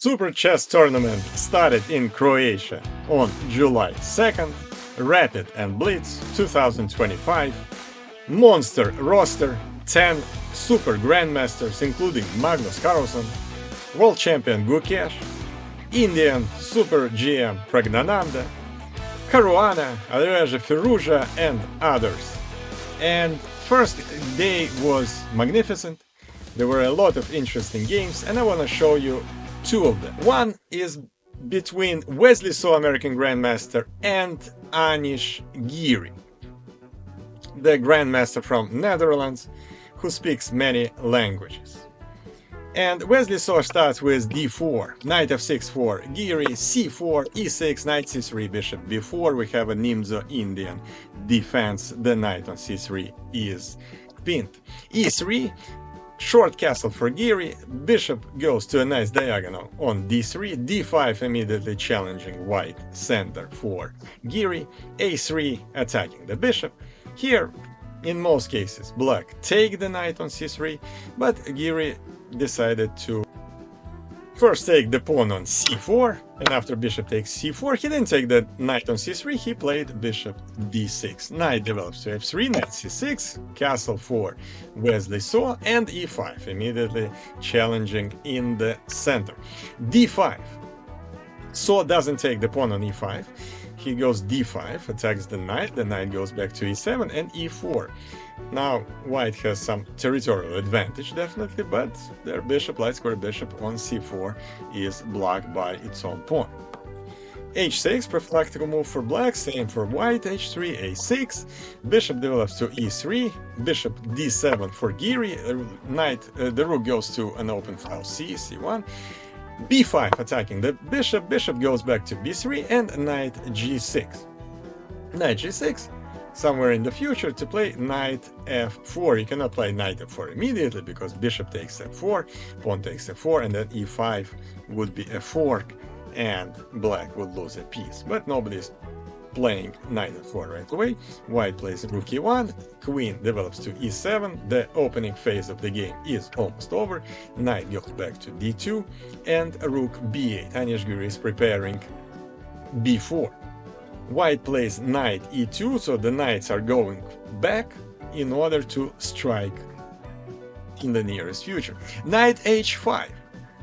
Super Chess Tournament started in Croatia on July 2nd, Rapid and Blitz 2025, monster roster, 10 super grandmasters including Magnus Carlsen, world champion Gukesh, Indian super GM Praggnanandhaa, Caruana, Alireza Firouzja and others. And first day was magnificent. There were a lot of interesting games and I want to show you two of them. One is between Wesley So, American Grandmaster, and Anish Giri, the Grandmaster from Netherlands, who speaks many languages. And Wesley So starts with d4, knight f6 for Giri, c4, e6, knight c3, bishop b4. We have a Nimzo Indian defense. The knight on c3 is pinned. e3, short castle for Giri, bishop goes to a nice diagonal on d3, d5 immediately challenging white center for Giri, a3 attacking the bishop. Here, in most cases, black take the knight on c3, but Giri decided to first take the pawn on c4, and after bishop takes c4, he didn't take the knight on c3, he played bishop d6. Knight develops to f3, knight c6, castle for Wesley So, and e5, immediately challenging in the center. d5, So doesn't take the pawn on e5, he goes d5, attacks the knight goes back to e7, and e4. Now white has some territorial advantage definitely, but their bishop, light square bishop on c4 is blocked by its own pawn. h6, prophylactic move for black, same for white, h3, a6, bishop develops to e3, bishop d7 for Giri, the rook goes to an open file c1, b5 attacking the bishop, bishop goes back to b3, and knight g6. Knight g6, somewhere in the future to play knight f4. You cannot play knight f4 immediately because bishop takes f4, pawn takes f4, and then e5 would be a fork and black would lose a piece. But nobody's playing knight f4 right away. White plays rook e1, queen develops to e7, the opening phase of the game is almost over, knight goes back to d2, and rook b8. Anish Giri is preparing b4. White plays knight e2, so the knights are going back in order to strike in the nearest future. Knight h5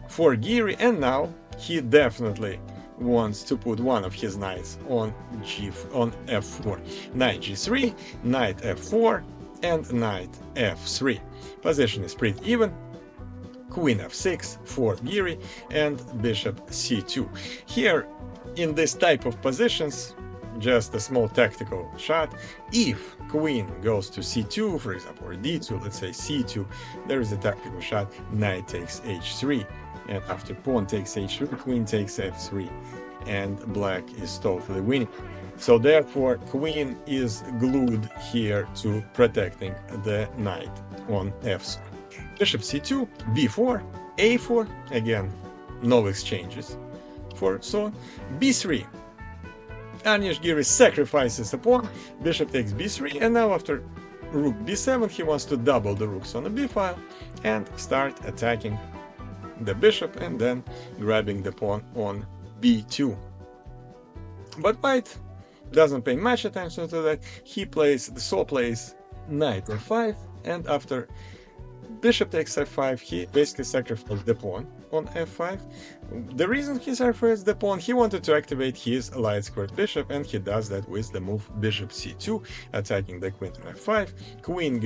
for Giri, and now he definitely wants to put one of his knights on f4. Knight g3, knight f4, and knight f3. Position is pretty even. Queen f6 for Giri, and bishop c2. Here, in this type of positions, just a small tactical shot, if queen goes to c2, for example, or d2, let's say c2, there is a tactical shot, knight takes h3, and after pawn takes h3, queen takes f3, and black is totally winning. So therefore, queen is glued here to protecting the knight on f3. Bishop c2, b4, a4, again, no exchanges for So, b3. Anish Giri sacrifices a pawn, bishop takes b3, and now after rook b7, he wants to double the rooks on the b file and start attacking the bishop and then grabbing the pawn on b2. But white doesn't pay much attention to that. So plays knight f5, and after bishop takes f5, he basically sacrificed the pawn on f5. The reason he sacrificed the pawn, he wanted to activate his light squared bishop, and he does that with the move bishop c2, attacking the queen on f5. Queen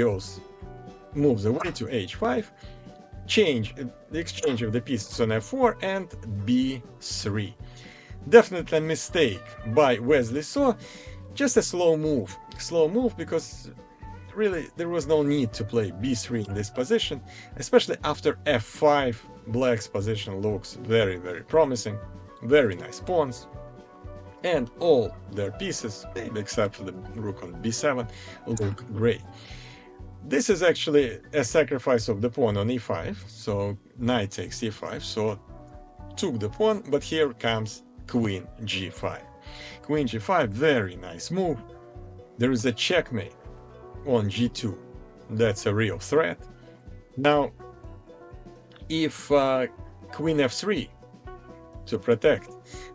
moves away to h5, the exchange of the pieces on f4, and b3. Definitely a mistake by Wesley So, just a slow move because really there was no need to play b3 in this position, especially after f5. Black's position looks very, very promising, very nice pawns, and all their pieces, maybe except for the rook on b7, look great. This is actually a sacrifice of the pawn on e5, so knight takes e5, so took the pawn, but here comes queen g5. Queen g5, very nice move. There is a checkmate on g2. That's a real threat. Now, if queen f3, to protect.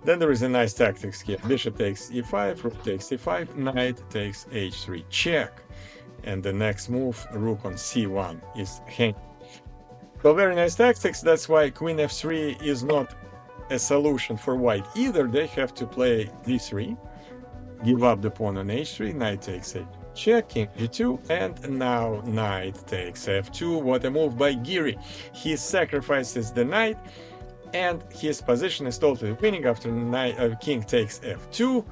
Then there is a nice tactics here. Bishop takes e5, rook takes e5, knight takes h3 check. And the next move, rook on c1 is hanging. So very nice tactics. That's why queen f3 is not a solution for white either. They have to play d3, give up the pawn on h3, knight takes a check, king g2, and now knight takes f2. What a move by Giri. He sacrifices the knight, and his position is totally winning after king takes f2.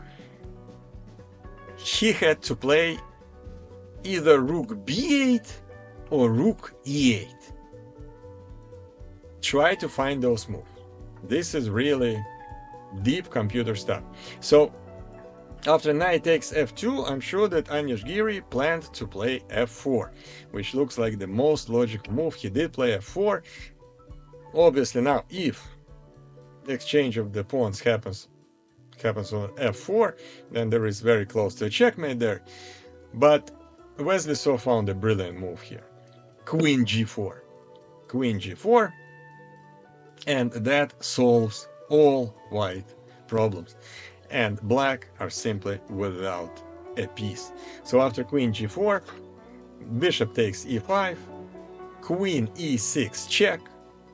He had to play either rook b8 or rook e8. Try to find those moves. This is really deep computer stuff. So after knight takes f2, I'm sure that Anish Giri planned to play f4, which looks like the most logical move. He did play f4. Obviously now, if the exchange of the pawns happens on f4, then there is very close to a checkmate there. But Wesley So found a brilliant move here. Queen g4. Queen g4. And that solves all white problems. And black are simply without a piece. So after queen g4, bishop takes e5, queen e6 check.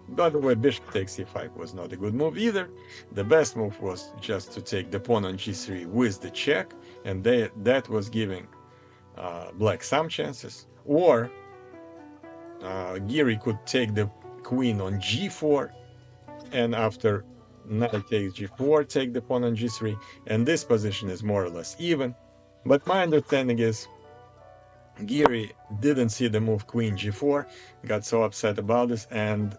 By the way, bishop takes e5 was not a good move either. The best move was just to take the pawn on g3 with the check, and that was giving black some chances. Or Giri could take the queen on g4, and after knight takes g4, take the pawn on g3, and this position is more or less even. But my understanding is Giri didn't see the move queen g4, got so upset about this, and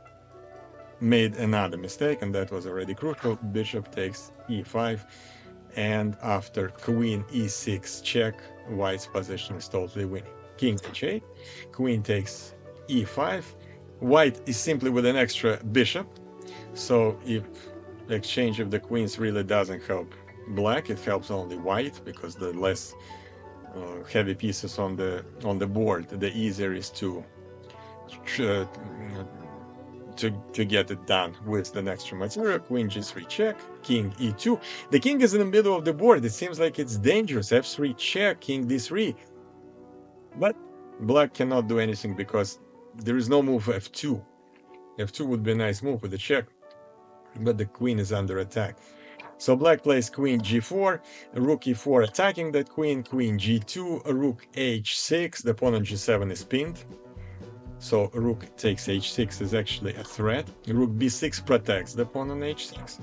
made another mistake, and that was already crucial. Bishop takes e5, and after queen e6 check, white's position is totally winning. King h8, queen takes e5, white is simply with an extra bishop. So if the exchange of the queens really doesn't help black, it helps only white, because the less heavy pieces on the board, the easier is to get it done with the extra material. Queen g3 check, king e2. The king is in the middle of the board. It seems like it's dangerous. f3 check, king d3. But black cannot do anything because there is no move f2. f2 would be a nice move with the check, but the queen is under attack. So black plays queen g4, rook e4 attacking that queen, queen g2, rook h6, the pawn on g7 is pinned. So rook takes h6 is actually a threat. Rook b6 protects the pawn on h6.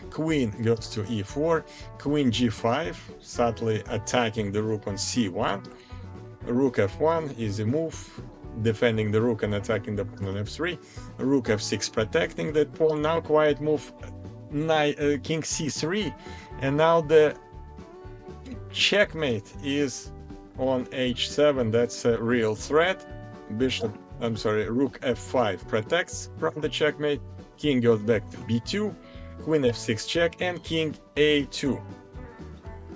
Queen goes to e4, queen g5, subtly attacking the rook on c1. Rook f1 is a move, defending the rook and attacking the pawn on f3. Rook f6 protecting that pawn. Now quiet move, king c3, and now the checkmate is on h7. That's a real threat. Rook f5 protects from the checkmate. King goes back to b2, queen f6 check, and king a2.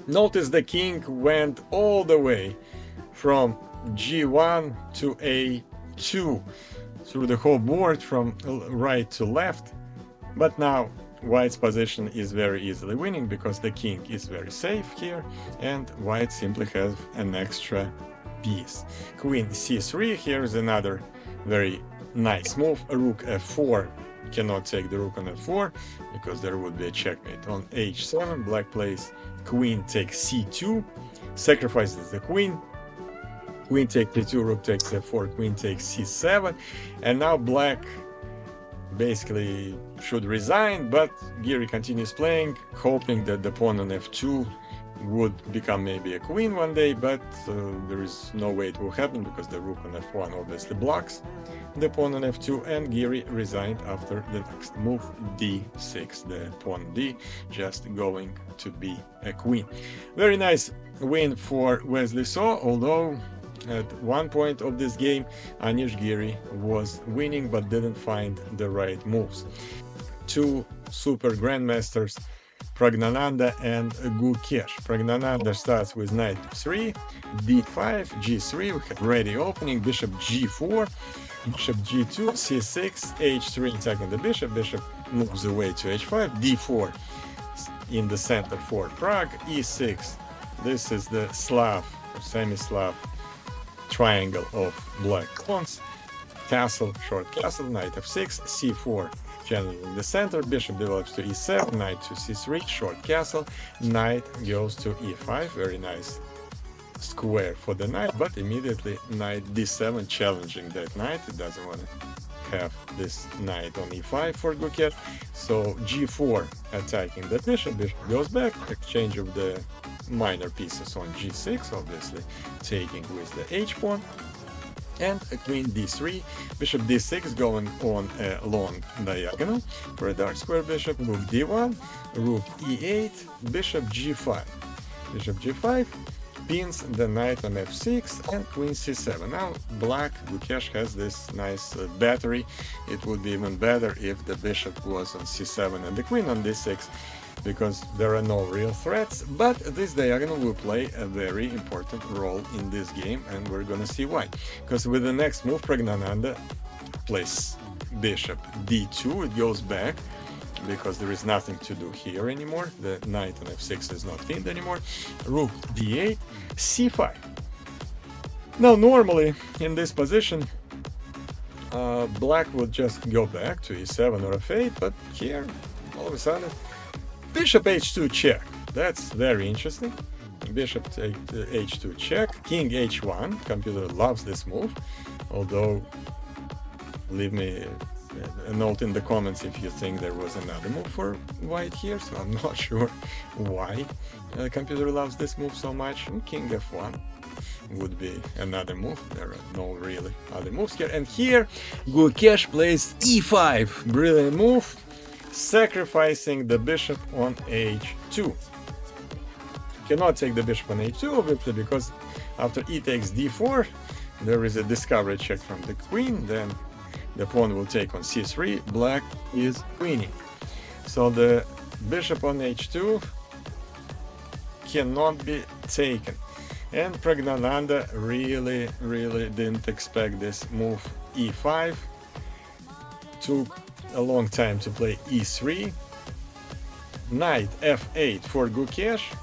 Notice the king went all the way from g1 to a2 through the whole board from right to left. But now white's position is very easily winning because the king is very safe here, and white simply has an extra piece. Queen c3, here's another very nice move. Rook f4 cannot take the rook on f4 because there would be a checkmate. On h7, black plays queen takes c2, sacrifices the queen. Queen takes d2, rook takes f4, queen takes c7, and now black basically should resign, but Giri continues playing, hoping that the pawn on f2 would become maybe a queen one day, but there is no way it will happen because the rook on f1 obviously blocks the pawn on f2, and Giri resigned after the next move, d6, the pawn d just going to be a queen. Very nice win for Wesley So, although at one point of this game Anish Giri was winning but didn't find the right moves. Two super grandmasters, Praggnanandhaa and Gukesh. Praggnanandhaa starts with knight f3, d5, g3, we have ready opening, bishop g4, bishop g2, c6, h3 attacking the bishop, bishop moves away to h5, d4 in the center for Prague, e6. This is the Slav, semi-Slav triangle of black pawns. Castle, short castle, knight f6, c4, generally in the center, bishop develops to e7, knight to c3, short castle, knight goes to e5, very nice square for the knight, but immediately knight d7, challenging that knight. It doesn't want to have this knight on e5 for Gukesh, so g4 attacking the bishop, bishop goes back, exchange of the minor pieces on g6, obviously taking with the h-pawn, and a queen d3, bishop d6 going on a long diagonal for a dark square bishop, rook d1, rook e8, bishop g5, bishop g5 pins the knight on f6 and queen c7. Now black, Gukesh, has this nice battery. It would be even better if the bishop was on c7 and the queen on d6, because there are no real threats, but this diagonal will play a very important role in this game, and we're gonna see why. Because with the next move, Praggnanandhaa plays bishop d2, it goes back, because there is nothing to do here anymore. The knight on f6 is not pinned anymore. Rook d8, c5. Now normally in this position, black would just go back to e7 or f8, but here, all of a sudden, bishop h2 check. That's very interesting. Bishop take h2 check. King h1. Computer loves this move. Although, leave me a note in the comments if you think there was another move for white here. So I'm not sure why computer loves this move so much. And king f1 would be another move. There are no really other moves here. And here, Gukesh plays e5. Brilliant move, sacrificing the bishop on h2. Cannot take the bishop on h2, obviously, because after e takes d4, there is a discovery check from the queen, then the pawn will take on c3, black is queening. So the bishop on h2 cannot be taken. And Praggnanandhaa really didn't expect this move. e5 took a long time to play e3, knight f8 for Gukesh.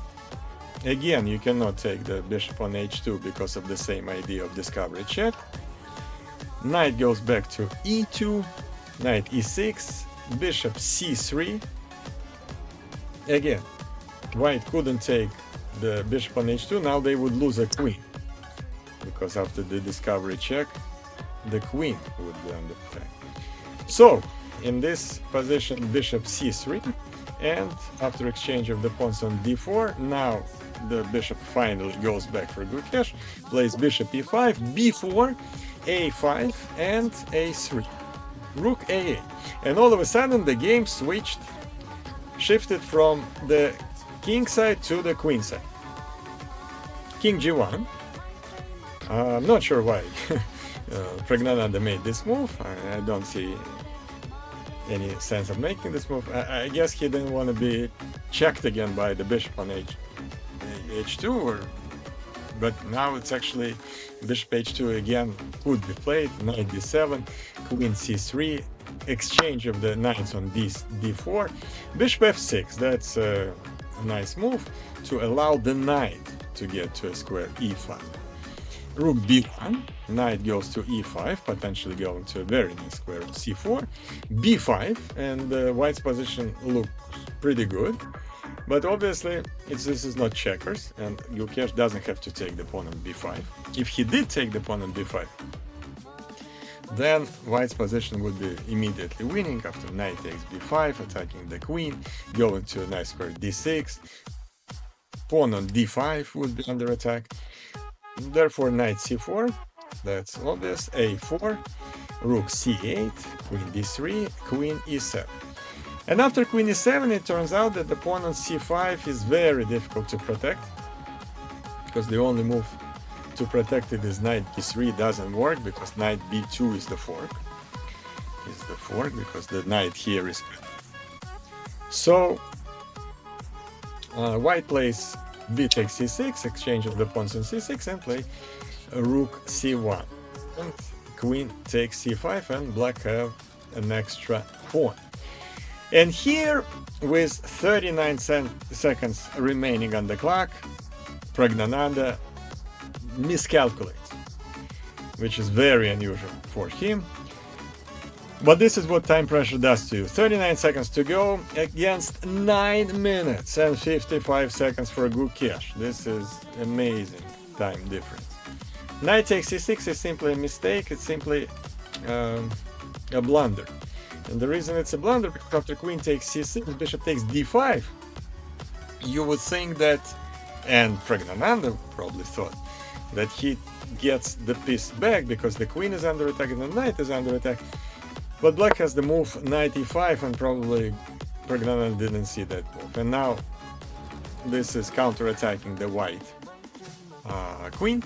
Again, you cannot take the bishop on h2 because of the same idea of discovery check. Knight goes back to e2, knight e6, bishop c3. Again, white couldn't take the bishop on h2, now they would lose a queen, because after the discovery check, the queen would be under attack. So, in this position, bishop c3, and after exchange of the pawns on d4, now the bishop finally goes back for Gukesh, plays bishop e5, b4, a5, and a3, rook a8, and all of a sudden the game shifted from the king side to the queen side. King g1. I'm not sure why Praggnanandhaa made this move. I don't see any sense of making this move. I guess he didn't want to be checked again by the bishop on h2, but now it's actually bishop h2 again could be played, knight d7, queen c3, exchange of the knights on d4, bishop f6. That's a nice move to allow the knight to get to a square e5. Rook b1, knight goes to e5, potentially going to a very nice square of c4, b5, and white's position looks pretty good. But obviously, this is not checkers, and Gukesh doesn't have to take the pawn on b5. If he did take the pawn on b5, then white's position would be immediately winning after knight takes b5, attacking the queen, going to a nice square d6, pawn on d5 would be under attack. Therefore, knight c4, that's obvious, a4, rook c8, queen d3, queen e7. And after queen e7, it turns out that the pawn on c5 is very difficult to protect, because the only move to protect it is knight b3 doesn't work, because knight b2 is the fork. Because the knight here is. So white plays b takes c6, exchange of the pawns on c6, and play rook c1. And queen takes c5, and black have an extra pawn. And here, with 39 seconds remaining on the clock, Praggnanandhaa miscalculates, which is very unusual for him. But this is what time pressure does to you. 39 seconds to go against 9 minutes and 55 seconds for Gukesh. This is amazing time difference. Knight takes c6 is simply a mistake. It's simply a blunder. And the reason it's a blunder, because after queen takes c6, bishop takes d5, you would think that, and Praggnanandhaa probably thought, that he gets the piece back because the queen is under attack and the knight is under attack. But black has the move knight e5, and probably Praggnanandhaa didn't see that move. And now this is counter-attacking the white queen.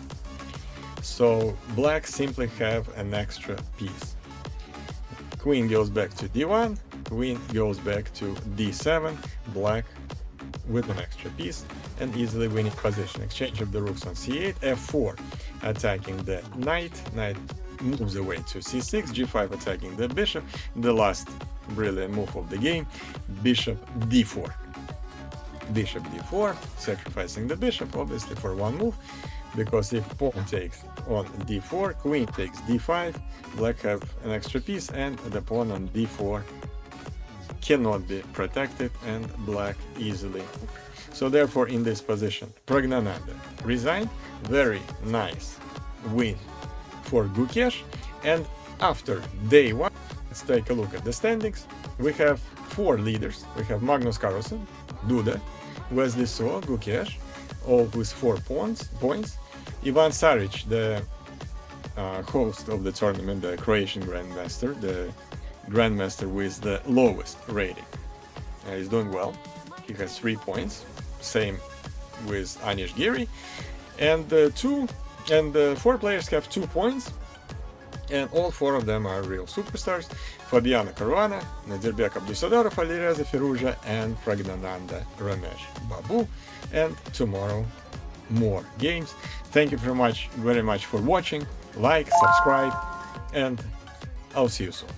So black simply have an extra piece. Queen goes back to d1, queen goes back to d7, black with an extra piece and easily winning position. Exchange of the rooks on c8, f4 attacking the knight, knight moves away to c6, g5 attacking the bishop, the last brilliant move of the game, bishop d4. Bishop d4, sacrificing the bishop obviously for one move, because if pawn takes on d4, queen takes d5, black have an extra piece and the pawn on d4 cannot be protected and black easily. So therefore in this position Praggnanandhaa resigned. Very nice win for Gukesh. And after day one, let's take a look at the standings. We have 4 leaders. We have Magnus Carlsen, Duda, Wesley So, Gukesh, all with 4 points. Ivan Saric, the host of the tournament, the Croatian Grandmaster, the Grandmaster with the lowest rating. He's doing well. He has 3 points, same with Anish Giri. And the 4 players have 2 points, and all 4 of them are real superstars. Fabiano Caruana, Nadirbek Abdusadorov, Alireza Firouzja, and Praggnanandhaa Rameshbabu. And tomorrow, more games. Thank you very much for watching. Like, subscribe, and I'll see you soon.